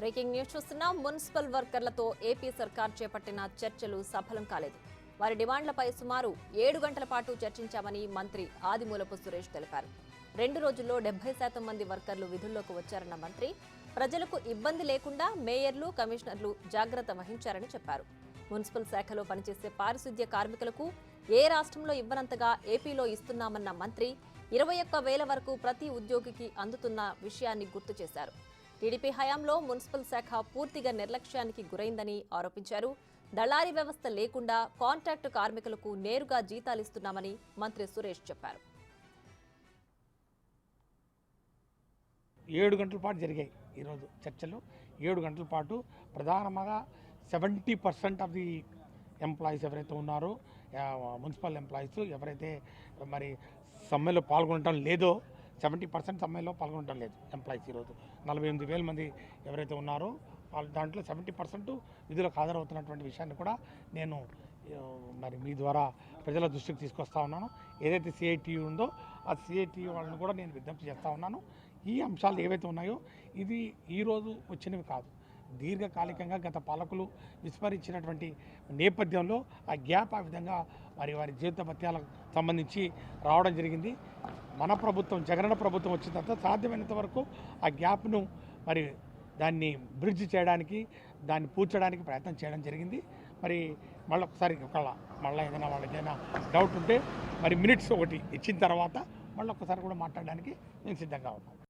Breaking news చూస్తున్నాం. Municipal వర్కర్లతో AP సర్కార్ చేపట్టిన చర్చలు సఫలం కాలేదు. వారి డిమాండ్లపై సుమారు 7 గంటల పాటు చర్చించామని మంత్రి ఆదిమూలపు సురేష్ తెలిపారు. 2 రోజుల్లో 70% మంది వర్కర్లు విధుల్లోకి వచ్చారన్న మంత్రి ప్రజలకు ఇబ్బంది లేకుండా మేయర్లు, కమిషనర్లు జాగ్రత్త వహించారని చెప్పారు. మున్సిపల్ శాఖలో పనిచేసే పారిశుద్ధ్య కార్మికులకు ఏ రాష్ట్రంలో ఇవ్వనంతగా ఏపీలో ఇస్తున్నామన్న మంత్రి 21,000 వరకు ప్రతి ఉద్యోగికి అందుతున్న విషయాన్ని గుర్తు చేశారు. టీడీపీ హయాంలో మున్సిపల్ శాఖ పూర్తిగా నిర్లక్ష్యానికి గురైందని ఆరోపించారు. దళారీ వ్యవస్థ లేకుండా కాంట్రాక్టు కార్మికులకు నేరుగా జీతాలిస్తున్నామని మంత్రి సురేష్ చెప్పారు. 7 గంటల పాటు జరిగాయి ఈరోజు చర్చలు. 7 గంటల పాటు ప్రధానంగా 70% ఆఫ్ ది ఎంప్లాయీస్ ఎవరైతే ఉన్నారో, మున్సిపల్ ఎంప్లాయీస్ ఎవరైతే మరి సమ్మెలో పాల్గొనడం లేదో, 70% సమ్మెలో పాల్గొనడం లేదు ఎంప్లాయీస్. ఈరోజు 48,000 మంది ఎవరైతే ఉన్నారో వాళ్ళు దాంట్లో 70% విధులకు హాజరవుతున్నటువంటి విషయాన్ని కూడా నేను మరి మీ ద్వారా ప్రజల దృష్టికి తీసుకొస్తా ఉన్నాను. ఏదైతే సిఐటియు ఉందో ఆ సిఐటియు వాళ్ళని కూడా నేను విజ్ఞప్తి చేస్తూ ఉన్నాను. ఈ అంశాలు ఏవైతే ఉన్నాయో ఇది ఈరోజు వచ్చినవి కాదు. దీర్ఘకాలికంగా గత పాలకులు విస్మరించినటువంటి నేపథ్యంలో ఆ గ్యాప్ ఆ విధంగా వారి జీవిత భత్యాలకు సంబంధించి రావడం జరిగింది. మన ప్రభుత్వం, జగనన్న ప్రభుత్వం వచ్చిన తర్వాత సాధ్యమైనంత వరకు ఆ గ్యాప్ను మరి దాన్ని బ్రిడ్జ్ చేయడానికి, దాన్ని పూడ్చడానికి ప్రయత్నం చేయడం జరిగింది. మరి మళ్ళీ ఒకసారి మళ్ళీ ఏదైనా వాళ్ళకైనా డౌట్ ఉంటే మరి మినిట్స్ ఒకటి ఇచ్చిన తర్వాత మళ్ళీ ఒక్కసారి కూడా మాట్లాడడానికి నేను సిద్ధంగా ఉన్నాను.